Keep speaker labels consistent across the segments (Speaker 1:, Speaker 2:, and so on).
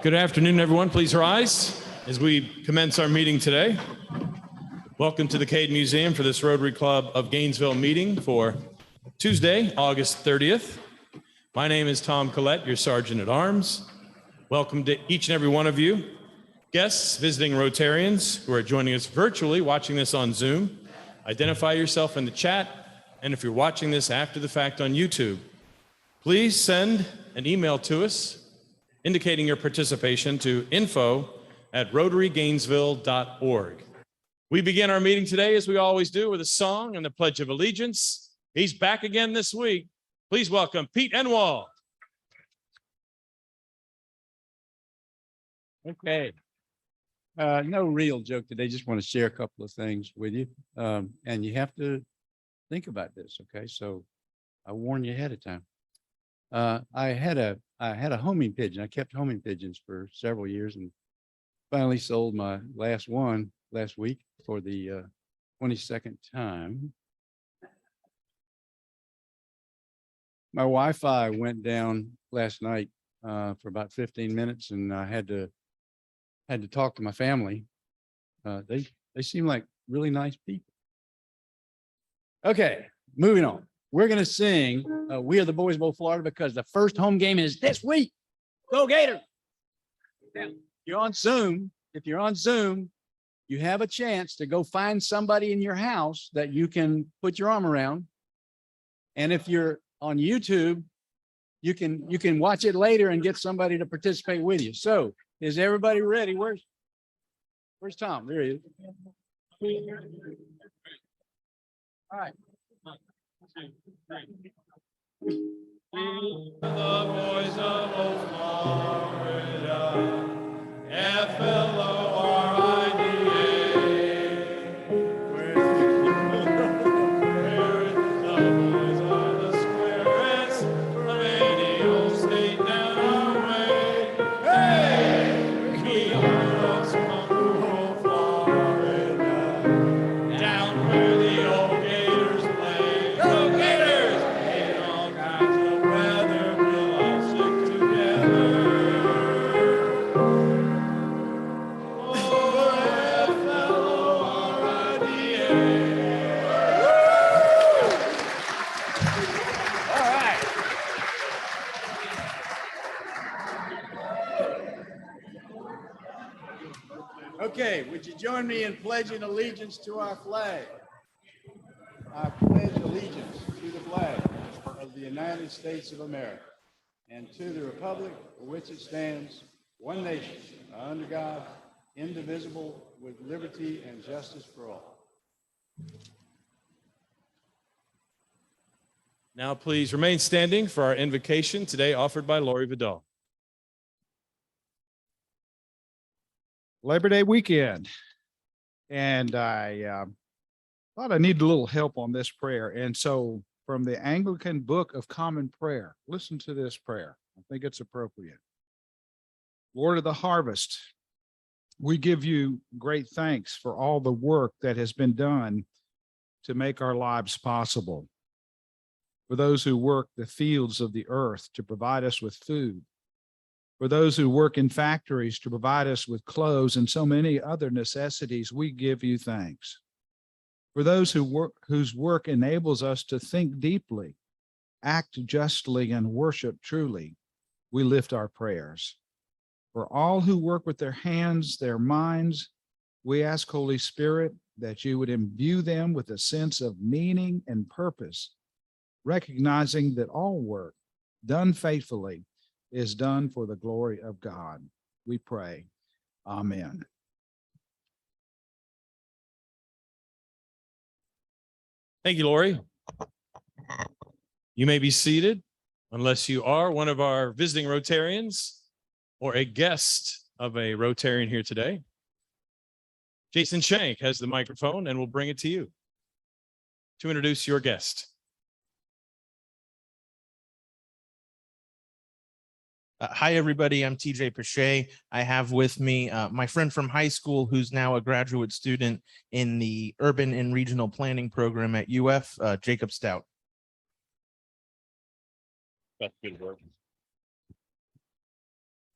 Speaker 1: Good afternoon, everyone. Please rise as we commence our meeting today. Welcome to the Cade Museum for this Rotary Club of Gainesville meeting for Tuesday, August 30th. My name is Tom Collette, your Sergeant at Arms. Welcome to each and every one of you, guests, visiting Rotarians who are joining us virtually, watching this on Zoom. Identify yourself in the chat, and if you're watching this after the fact on YouTube, please send an email to us indicating your participation to info@rotarygainesville.org. We begin our meeting today, as we always do, with a song and the Pledge of Allegiance. He's back again this week. Please welcome Pete Enwald.
Speaker 2: Okay. No real joke today. Just want to share a couple of things with you. And you have to think about this, okay? So I warn you ahead of time. I had a homing pigeon. I kept homing pigeons for several years and finally sold my last one last week for the 22nd time. My Wi-Fi went down last night for about 15 minutes, and I had to talk to my family. They seem like really nice people. Okay, moving on. We're going to sing We Are the Boys of Old Florida because the first home game is this week. Go Gators! If you're on Zoom, you have a chance to go find somebody in your house that you can put your arm around. And if you're on YouTube, you can watch it later and get somebody to participate with you. So is everybody ready? Where's Tom? There he is. All right.
Speaker 1: The boys of old Florida, F-L-O-R-I-D-A. Where the boys are the squarest from any old state down our way. Hey, we are us from old Florida, down where the old Gators play. Go Gators! In all kinds of weather, we'll all stick together.
Speaker 2: Okay, would you join me in pledging allegiance to our flag? I pledge allegiance to the flag of the United States of America and to the republic for which it stands, one nation, under God, indivisible, with liberty and justice for all.
Speaker 1: Now please remain standing for our invocation today offered by Lori Vidal.
Speaker 3: Labor Day weekend, and I thought I needed a little help on this prayer. And so from the Anglican Book of Common Prayer, listen to this prayer. I think it's appropriate. Lord of the harvest, we give you great thanks for all the work that has been done to make our lives possible. For those who work the fields of the earth to provide us with food, for those who work in factories to provide us with clothes and so many other necessities, we give you thanks. For those whose work enables us to think deeply, act justly, and worship truly, we lift our prayers. For all who work with their hands, their minds, we ask, Holy Spirit, that you would imbue them with a sense of meaning and purpose, recognizing that all work done faithfully is done for the glory of God. We pray. Amen.
Speaker 1: Thank you, Lori. You may be seated unless you are one of our visiting Rotarians or a guest of a Rotarian here today. Jason Shank has the microphone and will bring it to you to introduce your guest.
Speaker 4: Hi, everybody. I'm TJ Pache. I have with me my friend from high school who's now a graduate student in the Urban and Regional Planning program at UF, Jacob Stout.
Speaker 1: That's good work.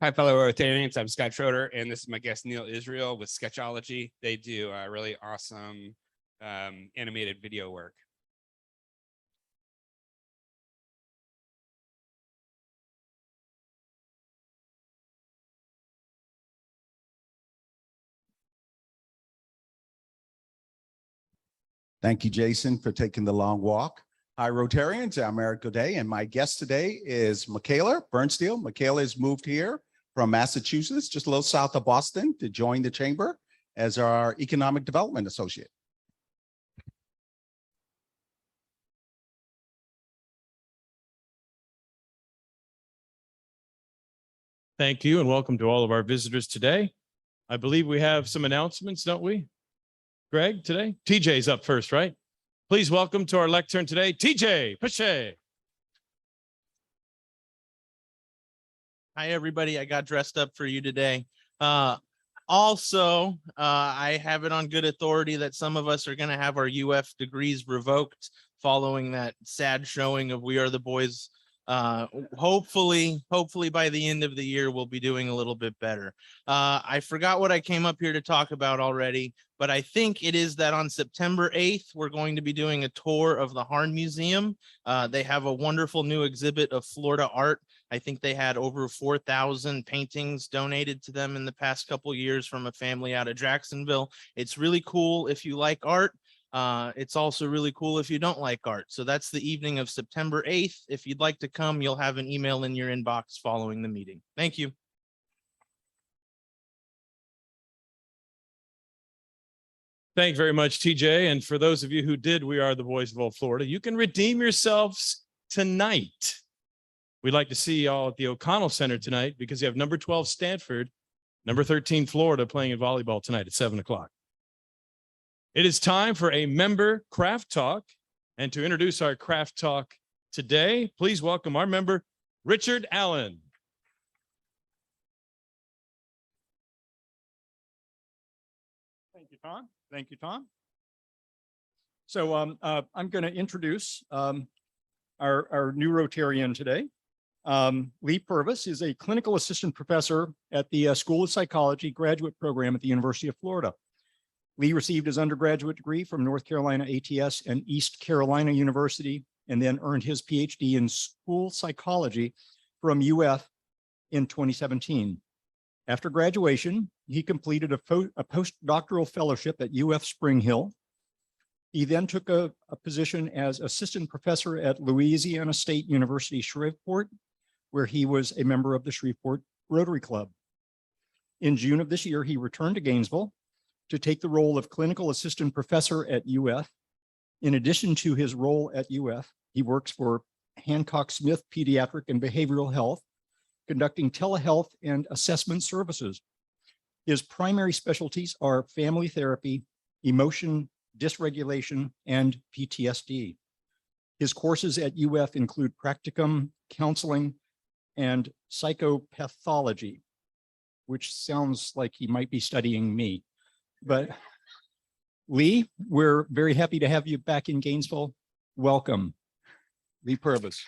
Speaker 5: Hi, fellow Rotarians. I'm Scott Schroeder, and this is my guest Neil Israel with Sketchology. They do really awesome animated video work.
Speaker 6: Thank you, Jason, for taking the long walk. Hi, Rotarians. I'm Eric Godet, and my guest today is Michaela Bernsteel. Michaela has moved here from Massachusetts, just a little south of Boston, to join the chamber as our economic development associate.
Speaker 1: Thank you and welcome to all of our visitors today. I believe we have some announcements, don't we? Greg, today? TJ's up first, right? Please welcome to our lectern today, TJ Patric.
Speaker 4: Hi, everybody. I got dressed up for you today. Also, I have it on good authority that some of us are going to have our UF degrees revoked following that sad showing of We Are the Boys. Hopefully by the end of the year, we'll be doing a little bit better. I forgot what I came up here to talk about already, but I think it is that on September 8th, we're going to be doing a tour of the Harn Museum. They have a wonderful new exhibit of Florida art. I think they had over 4,000 paintings donated to them in the past couple of years from a family out of Jacksonville. It's really cool if you like art. It's also really cool if you don't like art. So that's the evening of September 8th. If you'd like to come, you'll have an email in your inbox following the meeting. Thank you.
Speaker 1: Thank you very much, TJ. And for those of you who did We Are the Boys of Old Florida, you can redeem yourselves tonight. We'd like to see you all at the O'Connell Center tonight because you have number 12 Stanford, number 13 Florida playing in volleyball tonight at 7 o'clock. It is time for a member craft talk. And to introduce our craft talk today, please welcome our member, Richard Allen.
Speaker 7: Thank you, Tom. Thank you, Tom. So I'm going to introduce our new Rotarian today. Lee Purvis is a clinical assistant professor at the School of Psychology graduate program at the University of Florida. Lee received his undergraduate degree from North Carolina ATS and East Carolina University, and then earned his PhD in school psychology from UF in 2017. After graduation, he completed a postdoctoral fellowship at UF Spring Hill. He then took a position as assistant professor at Louisiana State University, Shreveport, where he was a member of the Shreveport Rotary Club. In June of this year, he returned to Gainesville to take the role of clinical assistant professor at UF. In addition to his role at UF, he works for Hancock Smith Pediatric and Behavioral Health, conducting telehealth and assessment services. His primary specialties are family therapy, emotion dysregulation, and PTSD. His courses at UF include practicum, counseling, and psychopathology, which sounds like he might be studying me. But Lee, we're very happy to have you back in Gainesville. Welcome, Lee Purvis.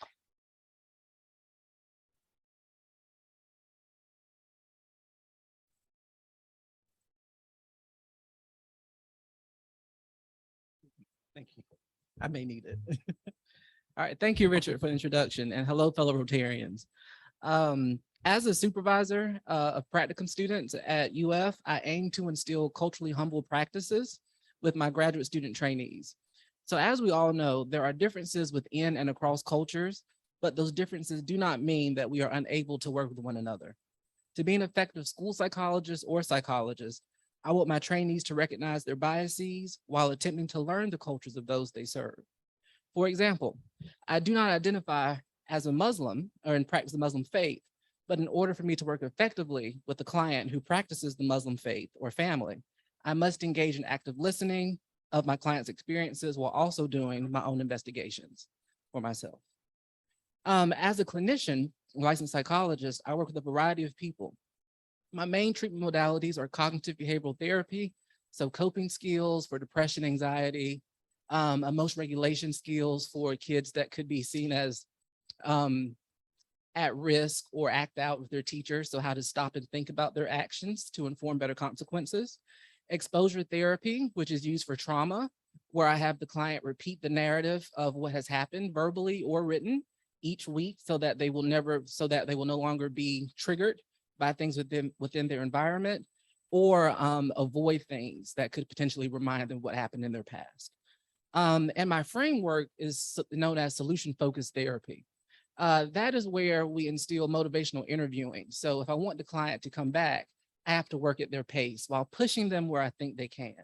Speaker 8: Thank you. I may need it. All right. Thank you, Richard, for the introduction. And hello, fellow Rotarians. As a supervisor of practicum students at UF, I aim to instill culturally humble practices with my graduate student trainees. So as we all know, there are differences within and across cultures, but those differences do not mean that we are unable to work with one another. To be an effective school psychologist or psychologist, I want my trainees to recognize their biases while attempting to learn the cultures of those they serve. For example, I do not identify as a Muslim or in practice the Muslim faith, but in order for me to work effectively with a client who practices the Muslim faith or family, I must engage in active listening of my client's experiences while also doing my own investigations for myself. As a clinician, licensed psychologist, I work with a variety of people. My main treatment modalities are cognitive behavioral therapy, so coping skills for depression, anxiety, emotion regulation skills for kids that could be seen as at risk or act out with their teacher. So how to stop and think about their actions to inform better consequences. Exposure therapy, which is used for trauma, where I have the client repeat the narrative of what has happened verbally or written each week so that they will no longer be triggered by things within their environment or avoid things that could potentially remind them what happened in their past. And my framework is known as solution-focused therapy. That is where we instill motivational interviewing. So if I want the client to come back, I have to work at their pace while pushing them where I think they can.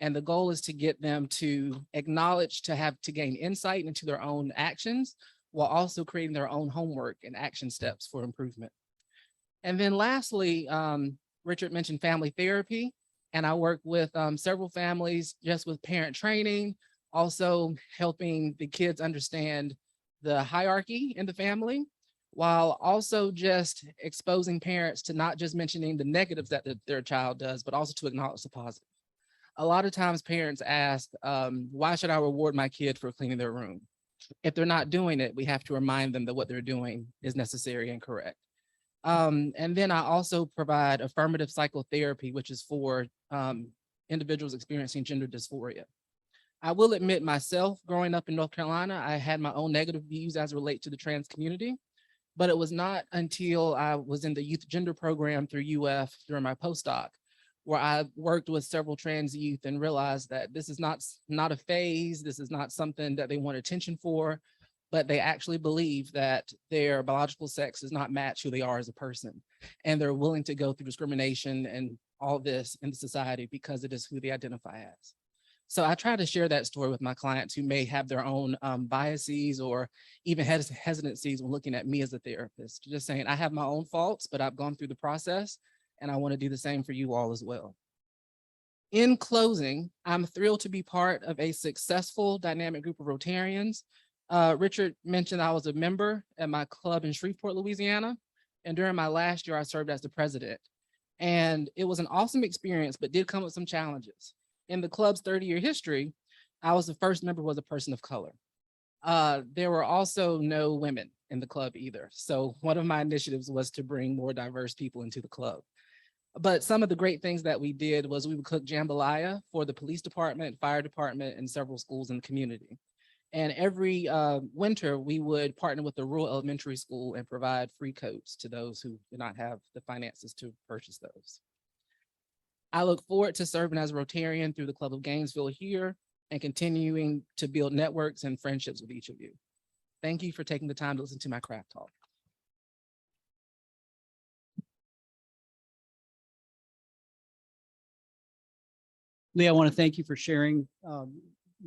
Speaker 8: And the goal is to get them to acknowledge, to gain insight into their own actions, while also creating their own homework and action steps for improvement. And then lastly, Richard mentioned family therapy, and I work with several families just with parent training, also helping the kids understand the hierarchy in the family, while also just exposing parents to not just mentioning the negatives that their child does, but also to acknowledge the positive. A lot of times parents ask, why should I reward my kid for cleaning their room? If they're not doing it, we have to remind them that what they're doing is necessary and correct. And then I also provide affirmative psychotherapy, which is for individuals experiencing gender dysphoria. I will admit myself, growing up in North Carolina, I had my own negative views as it relates to the trans community, but it was not until I was in the youth gender program through UF during my postdoc, where I worked with several trans youth and realized that this is not a phase, this is not something that they want attention for, but they actually believe that their biological sex does not match who they are as a person. And they're willing to go through discrimination and all this in society because it is who they identify as. So I try to share that story with my clients who may have their own biases or even hesitancies when looking at me as a therapist. Just saying, I have my own faults, but I've gone through the process and I want to do the same for you all as well. In closing, I'm thrilled to be part of a successful dynamic group of Rotarians. Richard mentioned I was a member at my club in Shreveport, Louisiana. And during my last year, I served as the president. And it was an awesome experience, but did come with some challenges. In the club's 30-year history, I was the first member who was a person of color. There were also no women in the club either. So one of my initiatives was to bring more diverse people into the club. But some of the great things that we did was we would cook jambalaya for the police department, fire department, and several schools in the community. And every winter, we would partner with the rural elementary school and provide free coats to those who do not have the finances to purchase those. I look forward to serving as a Rotarian through the Club of Gainesville here and continuing to build networks and friendships with each of you. Thank you for taking the time to listen to my craft talk.
Speaker 9: Lee, I want to thank you for sharing the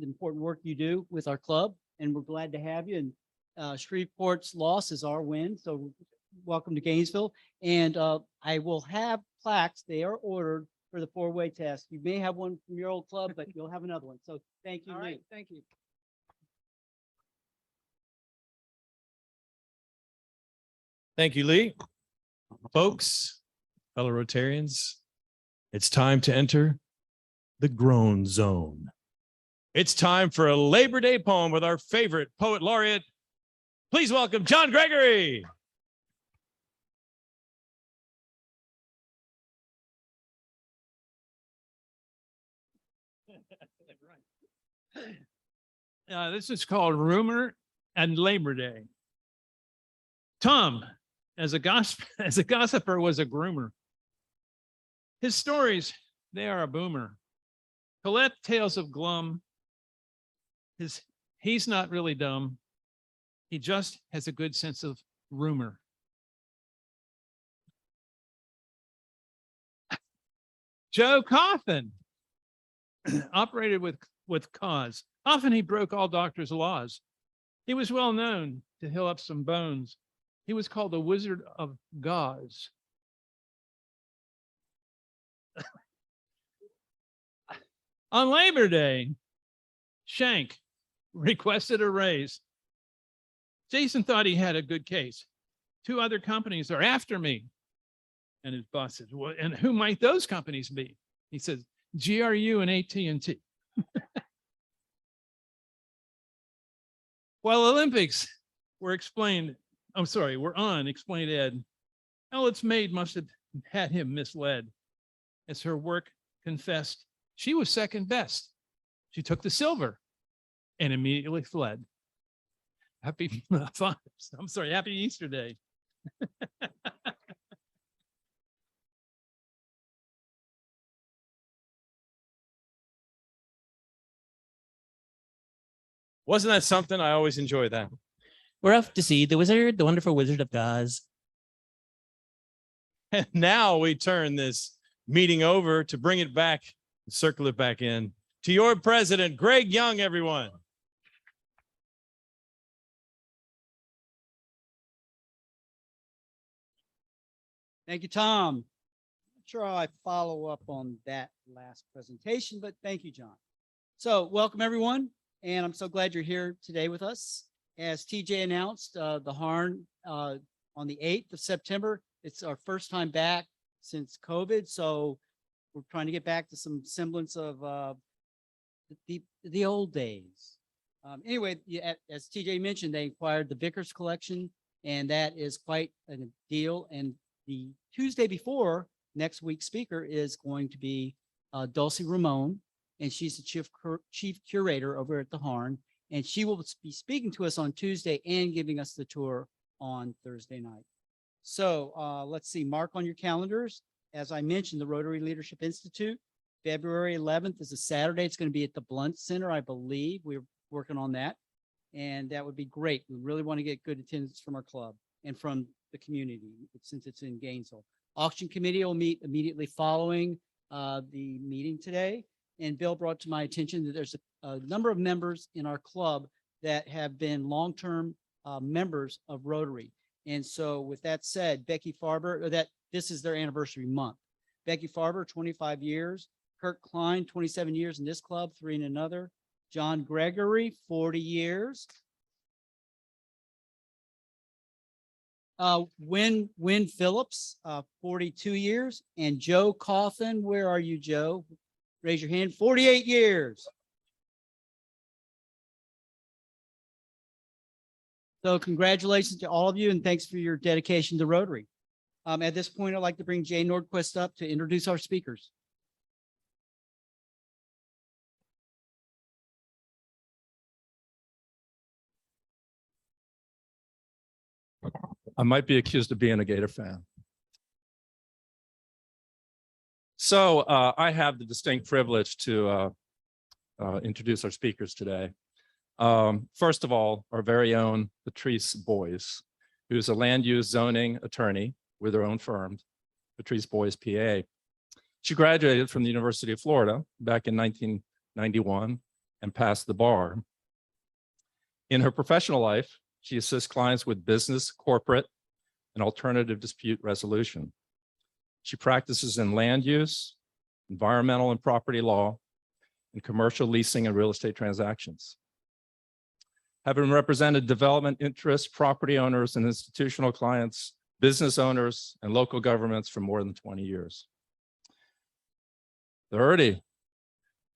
Speaker 9: important work you do with our club, and we're glad to have you. And Shreveport's loss is our win, so welcome to Gainesville. And I will have plaques. They are ordered for the four-way test. You may have one from your old club, but you'll have another one. So thank you,
Speaker 8: All
Speaker 9: Lee.
Speaker 8: right, thank you.
Speaker 1: Thank you, Lee. Folks, fellow Rotarians, it's time to enter the groan zone. It's time for a Labor Day poem with our favorite poet laureate. Please welcome John Gregory.
Speaker 10: This is called Rumor and Labor Day. Tom, as a gossiper, was a groomer. His stories, they are a boomer. Colette tales of glum. He's not really dumb. He just has a good sense of rumor. Joe Coffin operated with cause. Often he broke all doctors' laws. He was well known to heal up some bones. He was called the Wizard of Gauze. On Labor Day, Shank requested a raise. Jason thought he had a good case. 2 other companies are after me. And his boss said, well, and who might those companies be? He says, GRU and AT&T. While Olympics were explained I'm sorry, we're on, explained Ed. Ellet's maid must have had him misled. As her work confessed, she was second best. She took the silver and immediately fled. Happy, I'm sorry, happy Easter Day.
Speaker 1: Wasn't that something? I always enjoy that.
Speaker 11: We're off to see the wizard, the wonderful Wizard of Oz.
Speaker 1: And now we turn this meeting over to bring it back, circle it back in to your president, Greg Young, everyone.
Speaker 9: Thank you, Tom. Not sure how I follow up on that last presentation, but thank you, John. So welcome, everyone. And I'm so glad you're here today with us. As TJ announced, the Harn on the 8th of September, it's our first time back since COVID. So we're trying to get back to some semblance of the old days. Anyway, as TJ mentioned, they acquired the Vickers collection, and that is quite a deal. And the Tuesday before, next week's speaker is going to be Dulcie Ramon, and she's the chief curator over at the Harn, and she will be speaking to us on Tuesday and giving us the tour on Thursday night. So let's see, mark on your calendars. As I mentioned, the Rotary Leadership Institute, February 11th is a Saturday. It's going to be at the Blunt Center, I believe. We're working on that, and that would be great. We really want to get good attendance from our club and from the community since it's in Gainesville. Auction committee will meet immediately following the meeting today. And Bill brought to my attention that there's a number of members in our club that have been long-term members of Rotary. And so with that said, Becky Farber, this is their anniversary month. Becky Farber, 25 years. Kirk Klein, 27 years in this club, 3 in another. John Gregory, 40 years. Wynn Phillips, 42 years. And Joe Coffin, where are you, Joe? Raise your hand, 48 years. So congratulations to all of you, and thanks for your dedication to Rotary. At this point, I'd like to bring Jay Nordquist up to introduce our speakers.
Speaker 12: I might be accused of being a Gator fan. So I have the distinct privilege to introduce our speakers today. First of all, our very own Patrice Boyes, who's a land use zoning attorney with her own firm, Patrice Boyes, PA. She graduated from the University of Florida back in 1991 and passed the bar. In her professional life, she assists clients with business, corporate, and alternative dispute resolution. She practices in land use, environmental and property law, and commercial leasing and real estate transactions. Having represented development interests, property owners, and institutional clients, business owners, and local governments for more than 20 years. 30,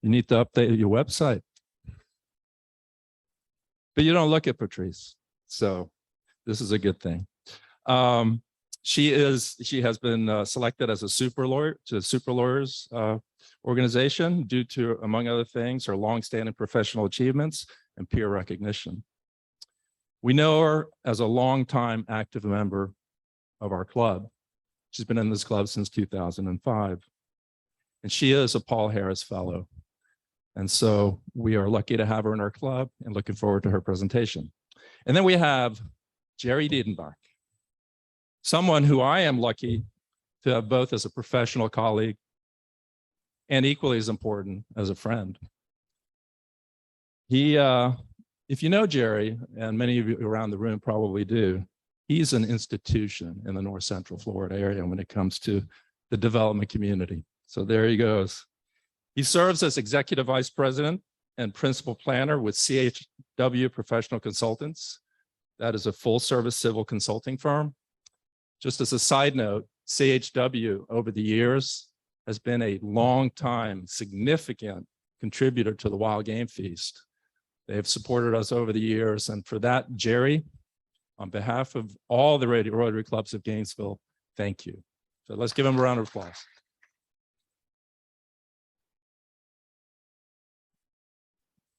Speaker 12: you need to update your website. But you don't look at Patrice, so this is a good thing. She has been selected as a super lawyer to the Super Lawyers organization due to, among other things, her longstanding professional achievements and peer recognition. We know her as a longtime active member of our club. She's been in this club since 2005. And she is a Paul Harris Fellow. And so we are lucky to have her in our club and looking forward to her presentation. And then we have Gerry Dedenbach, someone who I am lucky to have both as a professional colleague and equally as important as a friend. He, if you know Gerry, and many of you around the room probably do, he's an institution in the North Central Florida area when it comes to the development community. So there he goes. He serves as Executive Vice President and Principal Planner with CHW Professional Consultants. That is a full-service civil consulting firm. Just as a side note, CHW over the years has been a long-time significant contributor to the Wild Game Feast. They have supported us over the years, and for that, Gerry, on behalf of all the Rotary Clubs of Gainesville, thank you. So let's give him a round of applause.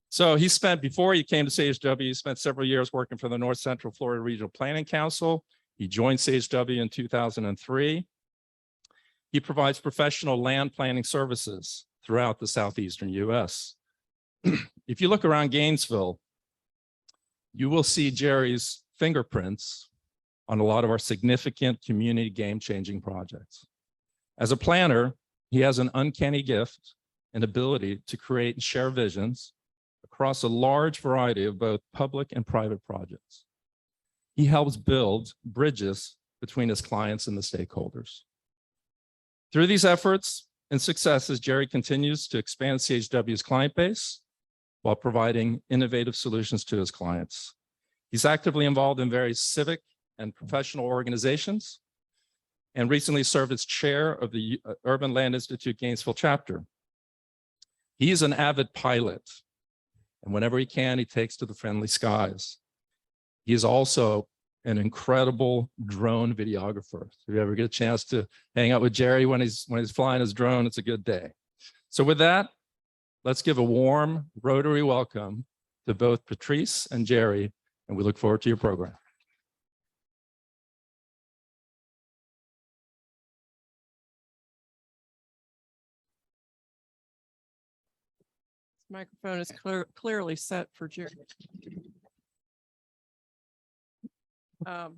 Speaker 12: So before he came to CHW, he spent several years working for the North Central Florida Regional Planning Council. He joined CHW in 2003. He provides professional land planning services throughout the southeastern US. If you look around Gainesville, you will see Gerry's fingerprints on a lot of our significant community game-changing projects. As a planner, he has an uncanny gift and ability to create and share visions across a large variety of both public and private projects. He helps build bridges between his clients and the stakeholders. Through these efforts and successes, Gerry continues to expand CHW's client base while providing innovative solutions to his clients. He's actively involved in various civic and professional organizations and recently served as chair of the Urban Land Institute Gainesville chapter. He is an avid pilot, and whenever he can, he takes to the friendly skies. He is also an incredible drone videographer. If you ever get a chance to hang out with Gerry when he's flying his drone, it's a good day. So with that, let's give a warm Rotary welcome to both Patrice and Gerry, and we look forward to your program.
Speaker 13: Microphone is clearly set for Gerry. Oh.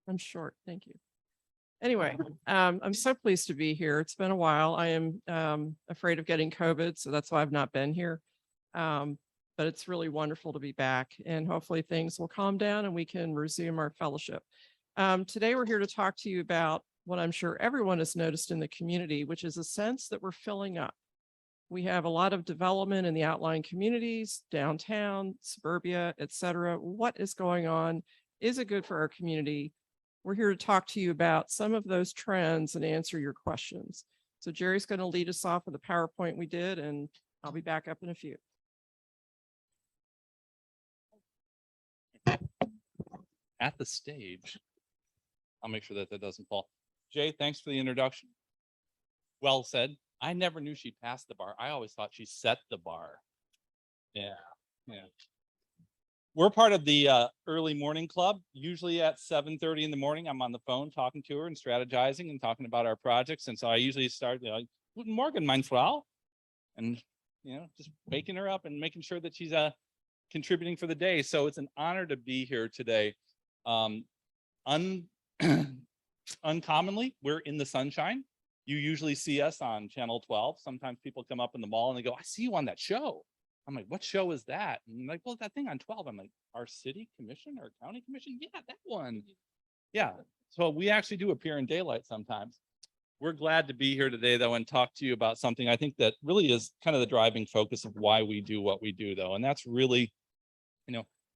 Speaker 13: I'm short, thank you. Anyway, I'm so pleased to be here. It's been a while. I am afraid of getting COVID, so that's why I've not been here. But it's really wonderful to be back, and hopefully things will calm down and we can resume our fellowship. Today, we're here to talk to you about what I'm sure everyone has noticed in the community, which is a sense that we're filling up. We have a lot of development in the outlying communities, downtown, suburbia, et cetera. What is going on? Is it good for our community? We're here to talk to you about some of those trends and answer your questions. So Gerry's going to lead us off with a PowerPoint we did, and I'll be back up in a few.
Speaker 14: At the stage, I'll make sure that that doesn't fall. Jay, thanks for the introduction. Well said. I never knew she passed the bar. I always thought she set the bar. Yeah. We're part of the early morning club. Usually at 7:30 in the morning, I'm on the phone talking to her and strategizing and talking about our projects. And so I usually start, Guten Morgen, mein Frau. And, just waking her up and making sure that she's contributing for the day. So it's an honor to be here today. Uncommonly, we're in the sunshine. You usually see us on Channel 12. Sometimes people come up in the mall and they go, I see you on that show. I'm like, what show is that? And I'm like, well, that thing on 12. I'm like, our city commission or county commission? Yeah, that one. Yeah. So we actually do appear in daylight sometimes. We're glad to be here today, though, and talk to you about something I think that really is kind of the driving focus of why we do what we do, though. And that's really,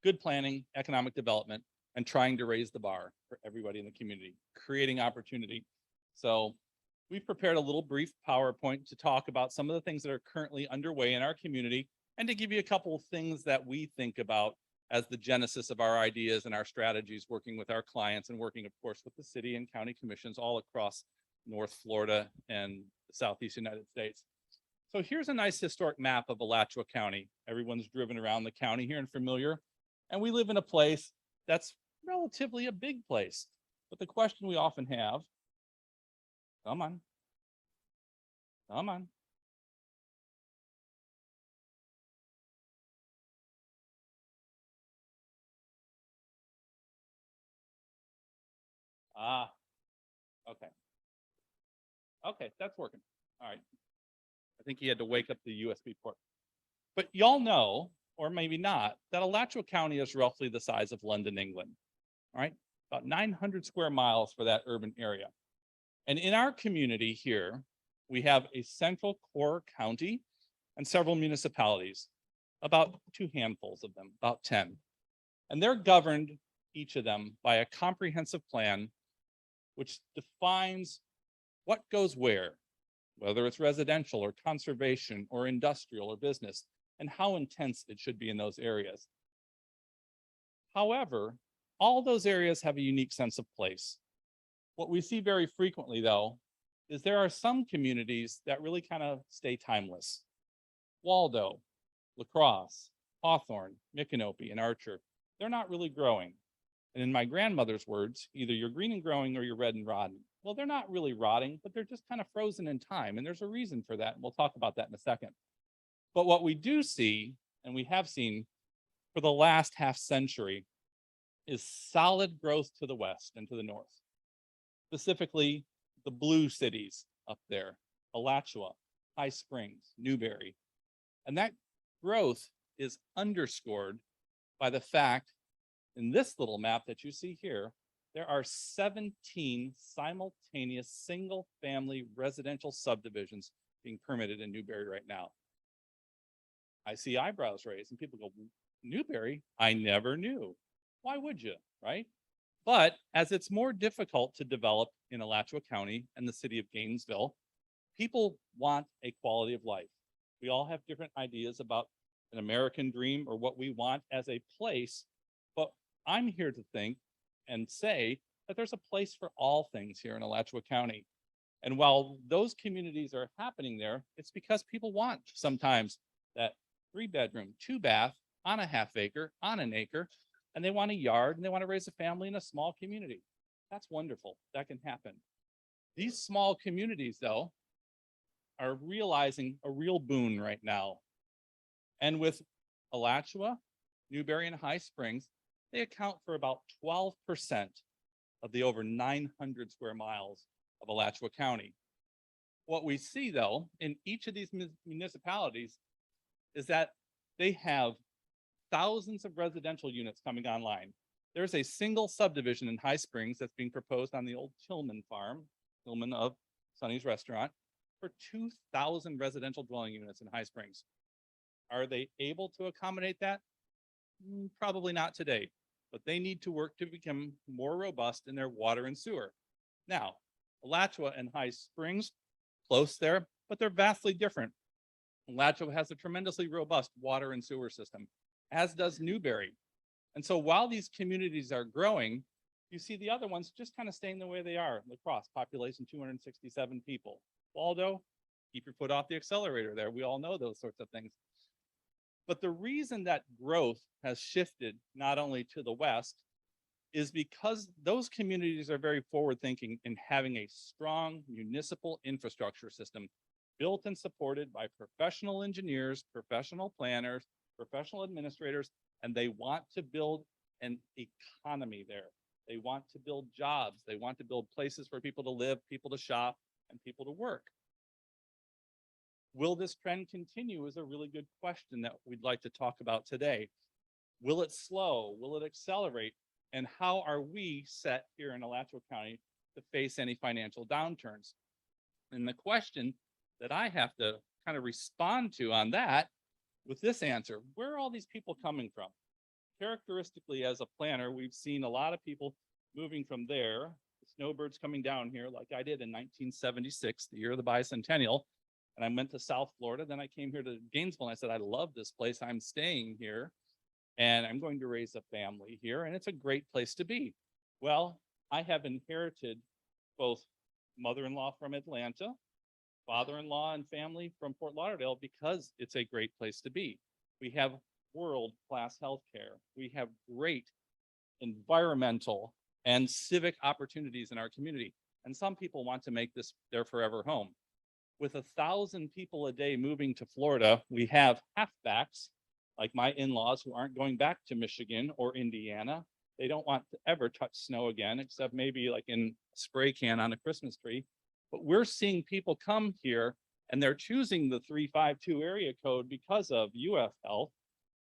Speaker 14: good planning, economic development, and trying to raise the bar for everybody in the community, creating opportunity. So we've prepared a little brief PowerPoint to talk about some of the things that are currently underway in our community and to give you a couple of things that we think about as the genesis of our ideas and our strategies, working with our clients and working, of course, with the city and county commissions all across North Florida and the Southeast United States. So here's a nice historic map of Alachua County. Everyone's driven around the county here and familiar. And we live in a place that's relatively a big place. But the question we often have, come on. Okay, that's working. All right. I think he had to wake up the USB port. But y'all know, or maybe not, that Alachua County is roughly the size of London, England. All right, about 900 square miles for that urban area. And in our community here, we have a central core county and several municipalities, about 2 handfuls of them, about 10. And they're governed, each of them, by a comprehensive plan which defines what goes where, whether it's residential or conservation or industrial or business. and how intense it should be in those areas. However, all those areas have a unique sense of place. What we see very frequently, though, is there are some communities that really kind of stay timeless. Waldo, La Crosse, Hawthorne, Micanopy, and Archer, they're not really growing. And in my grandmother's words, either you're green and growing or you're red and rotting. Well, they're not really rotting, but they're just kind of frozen in time. And there's a reason for that. And we'll talk about that in a second. But what we do see, and we have seen for the last half century, is solid growth to the west and to the north. Specifically, the blue cities up there, Alachua, High Springs, Newberry. And that growth is underscored by the fact in this little map that you see here, there are 17 simultaneous single-family residential subdivisions being permitted in Newberry right now. I see eyebrows raised and people go, Newberry? I never knew. Why would you, right? But as it's more difficult to develop in Alachua County and the city of Gainesville, people want a quality of life. We all have different ideas about an American dream or what we want as a place, but I'm here to think and say that there's a place for all things here in Alachua County. And while those communities are happening there, it's because people want sometimes that 3-bedroom, 2-bath on a half acre, on an acre, and they want a yard and they want to raise a family in a small community. That's wonderful. That can happen. These small communities, though, are realizing a real boon right now. And with Alachua, Newberry, and High Springs, they account for about 12% of the over 900 square miles of Alachua County. What we see, though, in each of these municipalities is that they have thousands of residential units coming online. There's a single subdivision in High Springs that's being proposed on the old Tillman farm, Tillman of Sonny's Restaurant, for 2,000 residential dwelling units in High Springs. Are they able to accommodate that? Probably not today, but they need to work to become more robust in their water and sewer. Now, Alachua and High Springs, close there, but they're vastly different. Alachua has a tremendously robust water and sewer system, as does Newberry. And so while these communities are growing, you see the other ones just kind of staying the way they are. La Crosse, population 267 people. Waldo, keep your foot off the accelerator there. We all know those sorts of things. But the reason that growth has shifted not only to the west is because those communities are very forward thinking in having a strong municipal infrastructure system built and supported by professional engineers, professional planners, professional administrators, and they want to build an economy there. They want to build jobs. They want to build places for people to live, people to shop, and people to work. Will this trend continue is a really good question that we'd like to talk about today. Will it slow? Will it accelerate? And how are we set here in Alachua County to face any financial downturns? And the question that I have to kind of respond to on that with this answer, where are all these people coming from? Characteristically, as a planner, we've seen a lot of people moving from there, the snowbirds coming down here like I did in 1976, the year of the bicentennial. And I went to South Florida. Then I came here to Gainesville and I said, I love this place. I'm staying here and I'm going to raise a family here. And it's a great place to be. Well, I have inherited both mother-in-law from Atlanta, father-in-law and family from Fort Lauderdale because it's a great place to be. We have world-class healthcare. We have great environmental and civic opportunities in our community. And some people want to make this their forever home. With 1,000 people a day moving to Florida, we have halfbacks like my in-laws who aren't going back to Michigan or Indiana. They don't want to ever touch snow again, except maybe like in a spray can on a Christmas tree. But we're seeing people come here and they're choosing the 352 area code because of UF Health,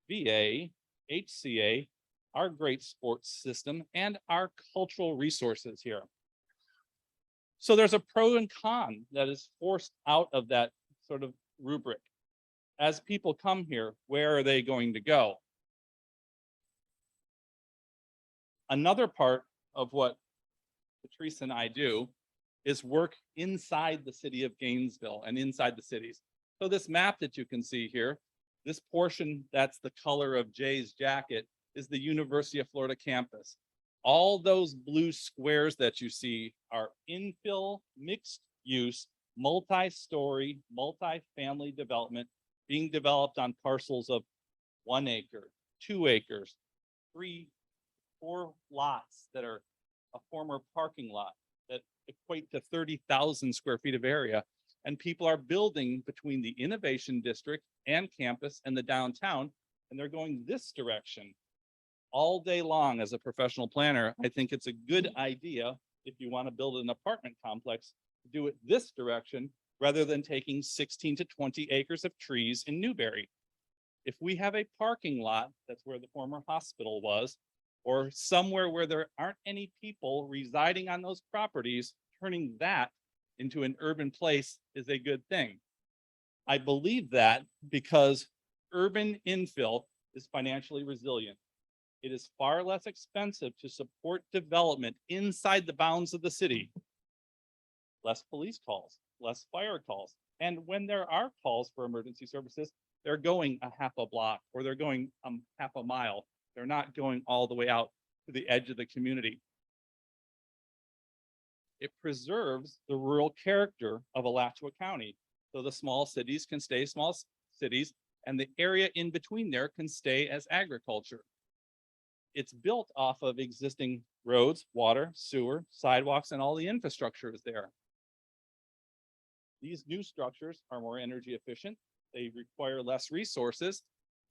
Speaker 14: VA, HCA, our great sports system, and our cultural resources here. So there's a pro and con that is forced out of that sort of rubric. As people come here, where are they going to go? Another part of what Patrice and I do is work inside the city of Gainesville and inside the cities. So this map that you can see here This portion, that's the color of Jay's jacket, is the University of Florida campus. All those blue squares that you see are infill, mixed use, multi-story, multi-family development being developed on parcels of 1 acre, 2 acres, 3, 4 lots that are a former parking lot that equate to 30,000 square feet of area. And people are building between the innovation district and campus and the downtown, and they're going this direction all day long. As a professional planner, I think it's a good idea if you want to build an apartment complex to do it this direction rather than taking 16 to 20 acres of trees in Newberry. If we have a parking lot, that's where the former hospital was, or somewhere where there aren't any people residing on those properties, turning that into an urban place is a good thing. I believe that because urban infill is financially resilient. It is far less expensive to support development inside the bounds of the city. Less police calls, less fire calls. And when there are calls for emergency services, they're going a half a block or they're going half a mile. They're not going all the way out to the edge of the community. It preserves the rural character of Alachua County. So the small cities can stay small cities and the area in between there can stay as agriculture. It's built off of existing roads, water, sewer, sidewalks, and all the infrastructure is there. These new structures are more energy efficient, they require less resources,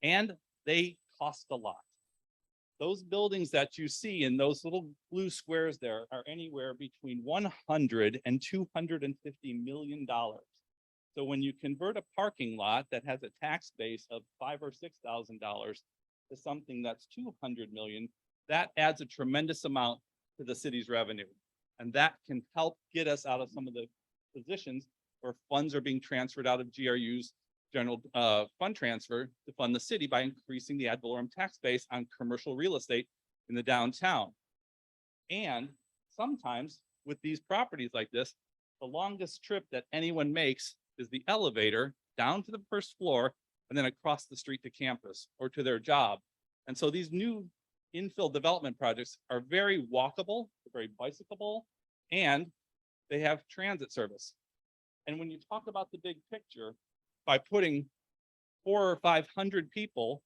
Speaker 14: and they cost a lot. Those buildings that you see in those little blue squares there are anywhere between $100 and $250 million. So when you convert a parking lot that has a tax base of $5,000 or $6,000 to something that's 200 million, that adds a tremendous amount to the city's revenue. And that can help get us out of some of the positions where funds are being transferred out of GRU's general fund transfer to fund the city by increasing the ad valorem tax base on commercial real estate in the downtown. And sometimes with these properties like this, the longest trip that anyone makes is the elevator down to the first floor and then across the street to campus or to their job. And so these new infill development projects are very walkable, very bicycleable, and they have transit service. And when you talk about the big picture, by putting 400 or 500 people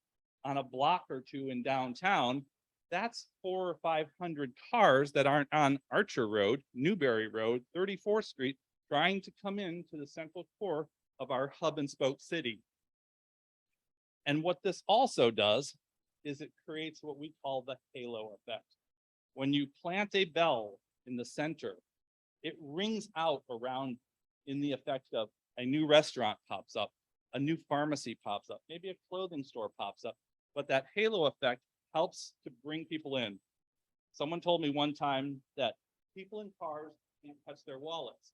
Speaker 14: on a block or two in downtown, that's 400 or 500 cars that aren't on Archer Road, Newberry Road, 34th Street, trying to come into the central core of our hub and spoke city. And what this also does is it creates what we call the halo effect. When you plant a bell in the center, it rings out around in the effect of a new restaurant pops up, a new pharmacy pops up, maybe a clothing store pops up, but that halo effect helps to bring people in. Someone told me one time that people in cars can't touch their wallets.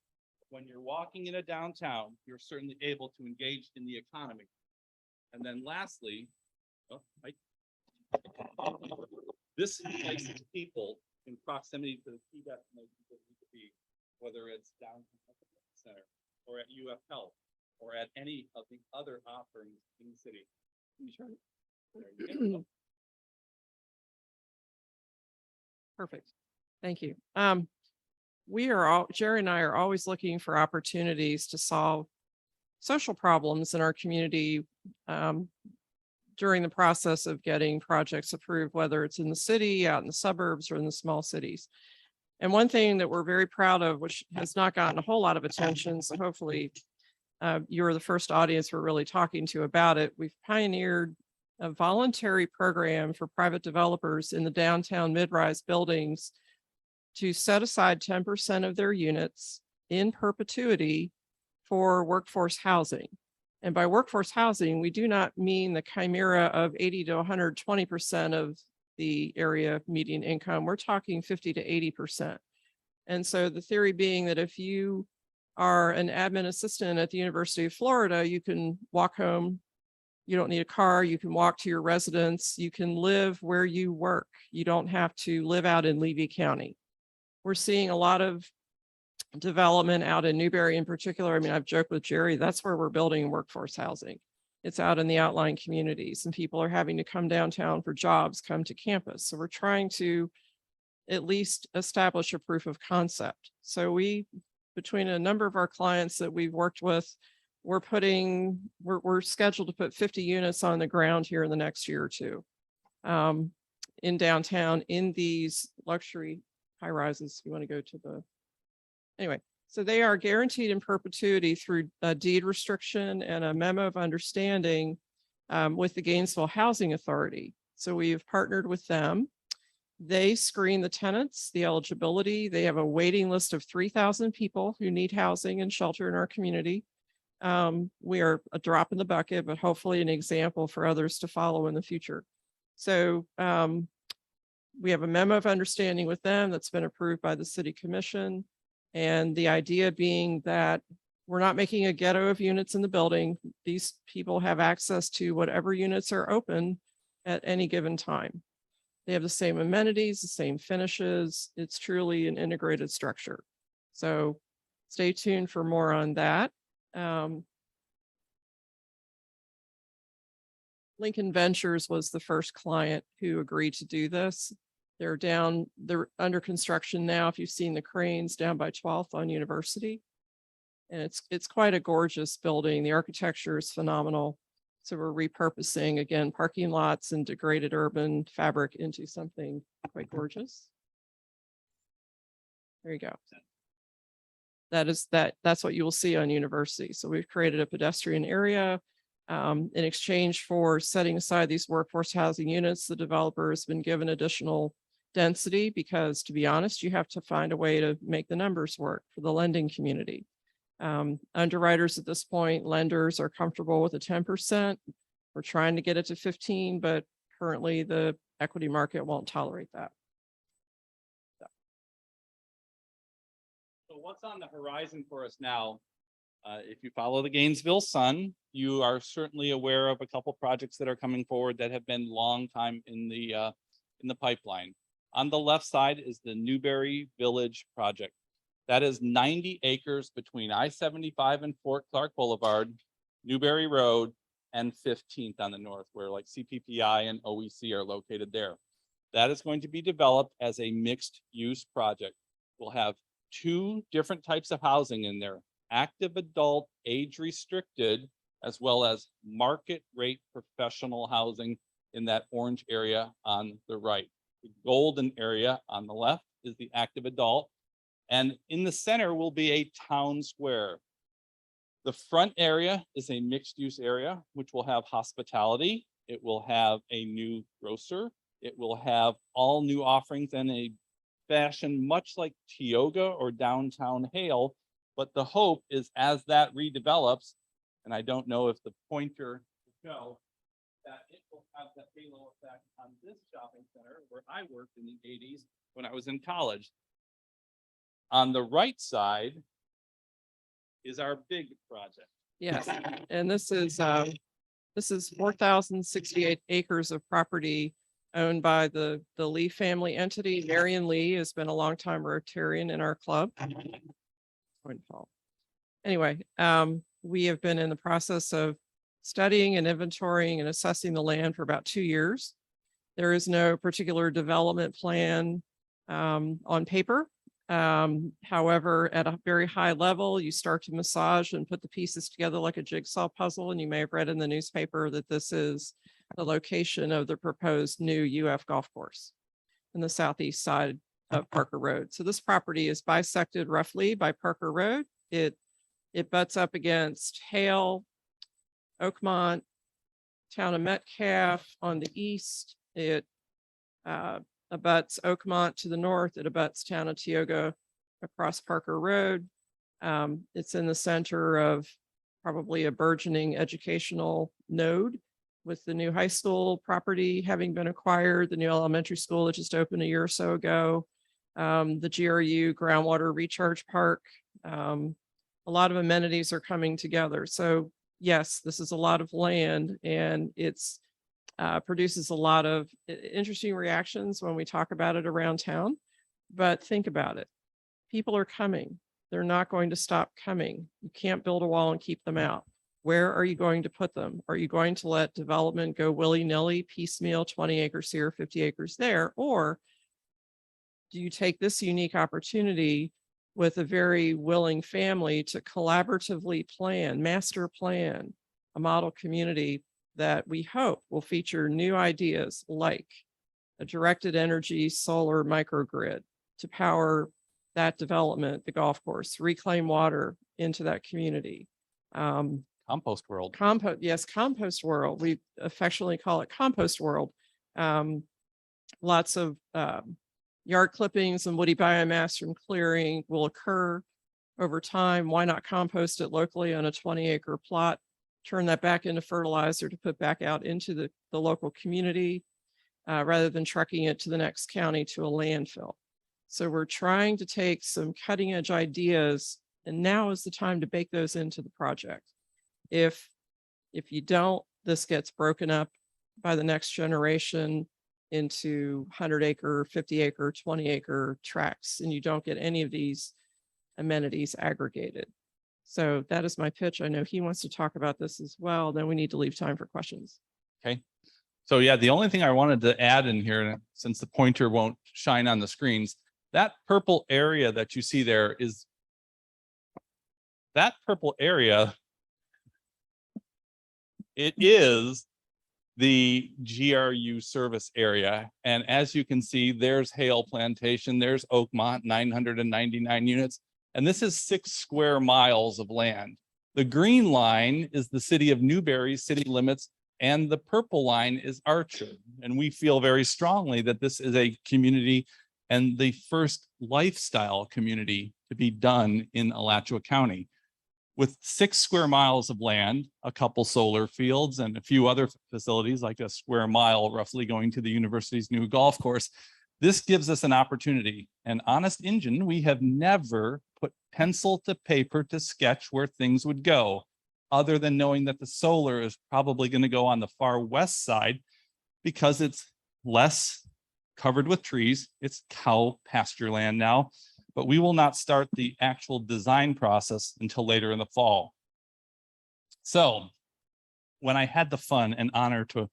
Speaker 14: When you're walking in a downtown, you're certainly able to engage in the economy. And then lastly, this places people in proximity to the key destinations that need to be, whether it's downtown center or at UF Health or at any of the other offerings in the city. There you go.
Speaker 13: Perfect. Thank you. Gerry and I are always looking for opportunities to solve social problems in our community during the process of getting projects approved, whether it's in the city, out in the suburbs, or in the small cities. And one thing that we're very proud of, which has not gotten a whole lot of attention, so hopefully you're the first audience we're really talking to about it. We've pioneered a voluntary program for private developers in the downtown mid-rise buildings to set aside 10% of their units in perpetuity for workforce housing. And by workforce housing, we do not mean the chimera of 80 to 120% of the area median income. We're talking 50 to 80%. And so the theory being that if you are an admin assistant at the University of Florida, you can walk home. You don't need a car. You can walk to your residence. You can live where you work. You don't have to live out in Levy County. We're seeing a lot of development out in Newberry in particular. I mean, I've joked with Gerry, that's where we're building workforce housing, It's out in the outlying communities, and people are having to come downtown for jobs, come to campus. So we're trying to at least establish a proof of concept. So between a number of our clients that we've worked with, we're scheduled to put 50 units on the ground here in the next year or two in downtown in these luxury high rises. You want to go to anyway, so they are guaranteed in perpetuity through a deed restriction and a memo of understanding with the Gainesville Housing Authority. So we've partnered with them. They screen the tenants, the eligibility. They have a waiting list of 3,000 people who need housing and shelter in our community. We are a drop in the bucket, but hopefully an example for others to follow in the future. So we have a memo of understanding with them that's been approved by the City Commission. And the idea being that we're not making a ghetto of units in the building. These people have access to whatever units are open at any given time. They have the same amenities, the same finishes. It's truly an integrated structure. So stay tuned for more on that. Lincoln Ventures was the first client who agreed to do this. They're under construction now. If you've seen the cranes down by 12th on University, and it's quite a gorgeous building. The architecture is phenomenal. So we're repurposing, again, parking lots and degraded urban fabric into something quite gorgeous. There you go. That's what you will see on University. So we've created a pedestrian area in exchange for setting aside these workforce housing units. The developer has been given additional density because, to be honest, you have to find a way to make the numbers work for the lending community. Underwriters at this point, lenders are comfortable with a 10%. We're trying to get it to 15, but currently the equity market won't tolerate that.
Speaker 14: So what's on the horizon for us now? If you follow the Gainesville Sun, you are certainly aware of a couple projects that are coming forward that have been long time in the pipeline. On the left side is the Newberry Village project. That is 90 acres between I-75 and Fort Clark Boulevard, Newberry Road, and 15th on the north, where like CPPI and OEC are located there. That is going to be developed as a mixed use project. We'll have 2 different types of housing in there: active adult, age restricted, as well as market rate professional housing in that orange area on the right. The golden area on the left is the active adult. And in the center will be a town square. The front area is a mixed use area, which will have hospitality. It will have a new grocer. It will have all new offerings in a fashion much like Tioga or downtown Hale. But the hope is, as that redevelops, and I don't know if the pointer will go, that it will have that halo effect on this shopping center where I worked in the 80s when I was in college. On the right side is our big project.
Speaker 13: Yes, and this is 4,068 acres of property owned by the Lee family entity. Marion Lee has been a longtime Rotarian in our club. Anyway, we have been in the process of studying and inventorying and assessing the land for about 2 years. There is no particular development plan on paper. However, at a very high level, you start to massage and put the pieces together like a jigsaw puzzle. And you may have read in the newspaper that this is the location of the proposed new UF golf course in the southeast side of Parker Road. So this property is bisected roughly by Parker Road. It butts up against Hale, Oakmont, town of Metcalf on the east. It abuts Oakmont to the north. It abuts town of Tioga across Parker Road. It's in the center of probably a burgeoning educational node, with the new high school property having been acquired, the new elementary school that just opened a year or so ago, the GRU groundwater recharge park. A lot of amenities are coming together. So yes, this is a lot of land, and it's produces a lot of interesting reactions when we talk about it around town. But think about it. People are coming. They're not going to stop coming. You can't build a wall and keep them out. Where are you going to put them? Are you going to let development go willy-nilly, piecemeal, 20 acres here, 50 acres there? Or do you take this unique opportunity with a very willing family to collaboratively plan, master plan a model community that we hope will feature new ideas like a directed energy solar microgrid to power that development, the golf course, reclaim water into that community.
Speaker 14: Compost world.
Speaker 13: Compost world. We affectionately call it compost world. Lots of yard clippings and woody biomass from clearing will occur over time. Why not compost it locally on a 20-acre plot, turn that back into fertilizer to put back out into the local community rather than trucking it to the next county to a landfill. So we're trying to take some cutting edge ideas, and now is the time to bake those into the project. If you don't, this gets broken up by the next generation into 100-acre, 50-acre, 20-acre tracts, and you don't get any of these amenities aggregated. So that is my pitch. I know he wants to talk about this as well. Then we need to leave time for questions.
Speaker 14: Okay. So yeah, the only thing I wanted to add in here, since the pointer won't shine on the screens, that purple area that you see there is that purple area. It is the GRU service area. And as you can see, there's Hale Plantation, there's Oakmont, 999 units. And this is 6 square miles of land. The green line is the city of Newberry's city limits, and the purple line is Archer. And we feel very strongly that this is a community and the first lifestyle community to be done in Alachua County. With 6 square miles of land, a couple solar fields, and a few other facilities like a square mile roughly going to the university's new golf course, this gives us an opportunity. And honest Injun, we have never put pencil to paper to sketch where things would go, other than knowing that the solar is probably going to go on the far west side because it's less covered with trees. It's cow pasture land now. But we will not start the actual design process until later in the fall. So when I had the fun and honor to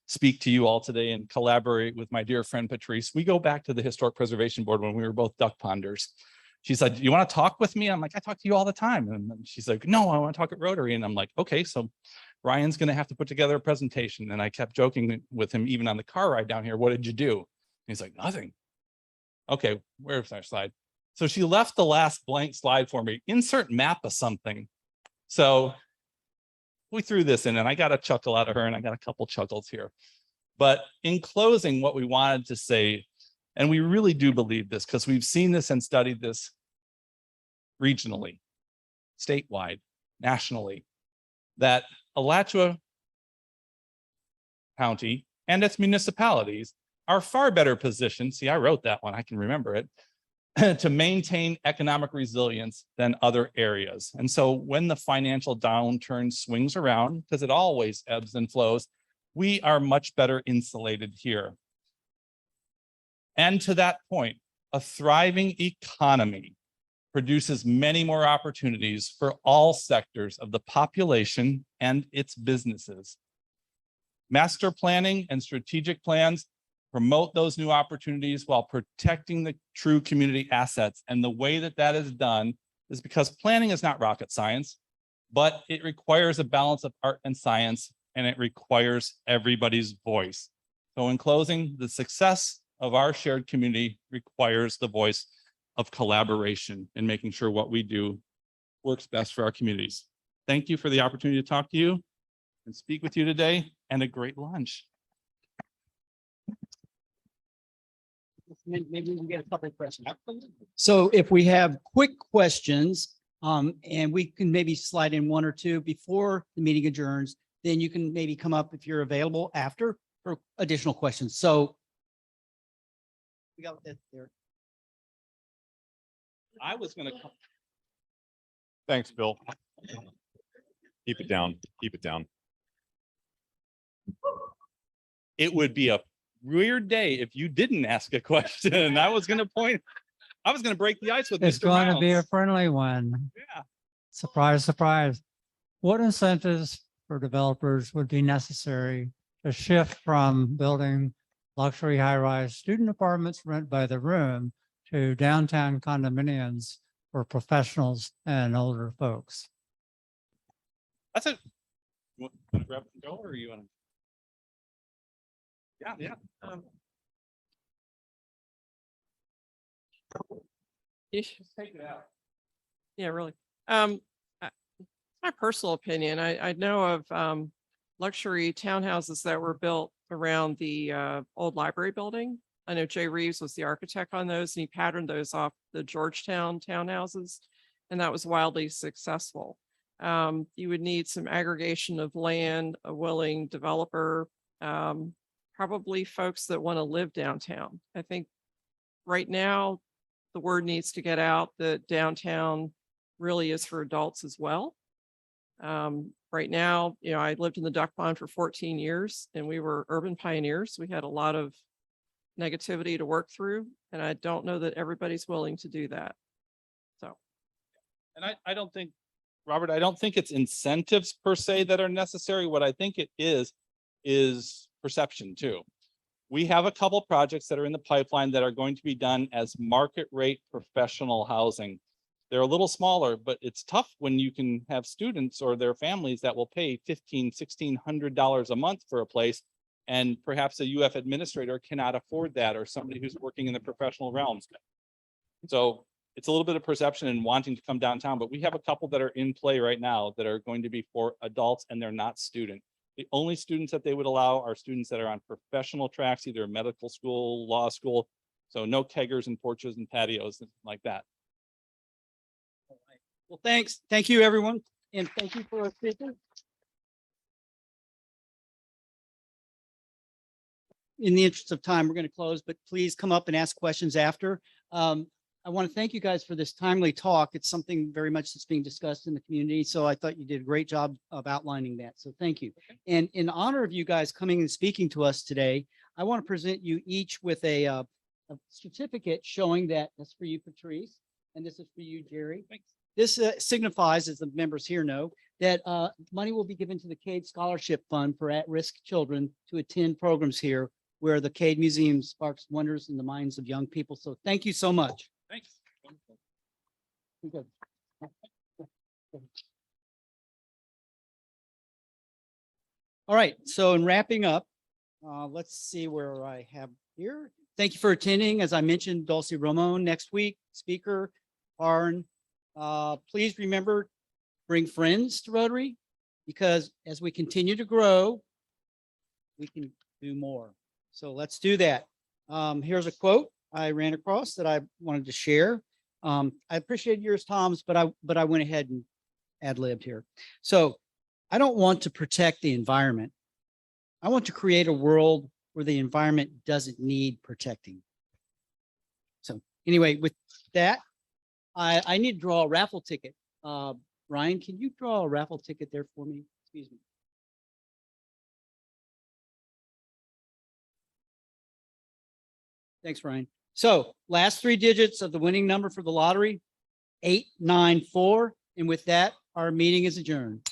Speaker 14: speak to you all today and collaborate with my dear friend Patric, we go back to the Historic Preservation Board when we were both duck ponders. She said, "You want to talk with me?" I'm like, "I talk to you all the time." And she's like, "No, I want to talk at Rotary." And I'm like, "Okay, so Ryan's going to have to put together a presentation." And I kept joking with him even on the car ride down here. "What did you do?" And he's like, "Nothing." Okay, where's our slide? So she left the last blank slide for me, insert map of something. So we threw this in and I got a chuckle out of her and I got a couple chuckles here. But in closing, what we wanted to say, and we really do believe this because we've seen this and studied this regionally, statewide, nationally, that Alachua County and its municipalities are far better positioned. See, I wrote that one, I can remember it. To maintain economic resilience than other areas. And so when the financial downturn swings around, because it always ebbs and flows, we are much better insulated here. And to that point, a thriving economy produces many more opportunities for all sectors of the population and its businesses. Master planning and strategic plans promote those new opportunities while protecting the true community assets. And the way that that is done is because planning is not rocket science, but it requires a balance of art and science, and it requires everybody's voice. So in closing, the success of our shared community requires the voice of collaboration in making sure what we do works best for our communities. Thank you for the opportunity to talk to you and speak with you today, and a great lunch.
Speaker 9: Maybe we can get a couple of questions. So if we have quick questions, and we can maybe slide in 1 or 2 before the meeting adjourns, then you can maybe come up if you're available after for additional questions. So we got that there.
Speaker 14: I was going to.
Speaker 15: Thanks, Bill. Keep it down. Keep it down.
Speaker 14: It would be a weird day if you didn't ask a question. I was going to break the ice with
Speaker 16: It's
Speaker 14: Mr.
Speaker 16: going to be a
Speaker 14: Miles.
Speaker 16: friendly one.
Speaker 14: Yeah.
Speaker 16: Surprise, surprise.
Speaker 9: what incentives for developers would be necessary to shift from building luxury high-rise student apartments rent by the room to downtown condominiums for professionals and older folks?
Speaker 14: That's it. You want to grab it and go, or you want to? Yeah.
Speaker 13: You should take it out. Yeah, really. My personal opinion, I know of luxury townhouses that were built around the old library building. I know Jay Reeves was the architect on those, and he patterned those off the Georgetown townhouses, and that was wildly successful. You would need some aggregation of land, a willing developer, probably folks that want to live downtown. I think right now, the word needs to get out that downtown really is for adults as well. Right now, I lived in the Duck Pond for 14 years and we were urban pioneers. We had a lot of negativity to work through, and I don't know that everybody's willing to do that. So.
Speaker 14: And I don't think, Robert, I don't think it's incentives per se that are necessary. What I think it is perception too. We have a couple projects that are in the pipeline that are going to be done as market rate professional housing. They're a little smaller, but it's tough when you can have students or their families that will pay $1,500 a month for a place. And perhaps a UF administrator cannot afford that, or somebody who's working in the professional realms. So it's a little bit of perception and wanting to come downtown, but we have a couple that are in play right now that are going to be for adults, and they're not student. The only students that they would allow are students that are on professional tracks, either medical school, law school. So no keggers and porches and patios like that.
Speaker 9: Well, thanks. Thank you, everyone. And thank you for our speaker. In the interest of time, we're going to close, but please come up and ask questions after. I want to thank you guys for this timely talk. It's something very much that's being discussed in the community. So I thought you did a great job of outlining that. So thank you. And in honor of you guys coming and speaking to us today, I want to present you each with a certificate showing that that's for you, Patrice, and this is for you, Gerry. Thanks. This signifies, as the members here know, that money will be given to the Cade Scholarship Fund for at-risk children to attend programs here where the Cade Museum sparks wonders in the minds of young people. So thank you so much.
Speaker 14: Thanks.
Speaker 9: Good. All right, so in wrapping up, let's see where I have here. Thank you for attending. As I mentioned, Dulcie Ramon next week, speaker, Arn. Please remember, bring friends to Rotary, because as we continue to grow, we can do more. So let's do that. Here's a quote I ran across that I wanted to share. I appreciate yours, Tom's, but I went ahead and ad-libbed here. So I don't want to protect the environment. I want to create a world where the environment doesn't need protecting. So anyway, with that, I need to draw a raffle ticket. Ryan, can you draw a raffle ticket there for me? Excuse me. Thanks, Ryan. So last three digits of the winning number for the lottery, 894. And with that, our meeting is adjourned.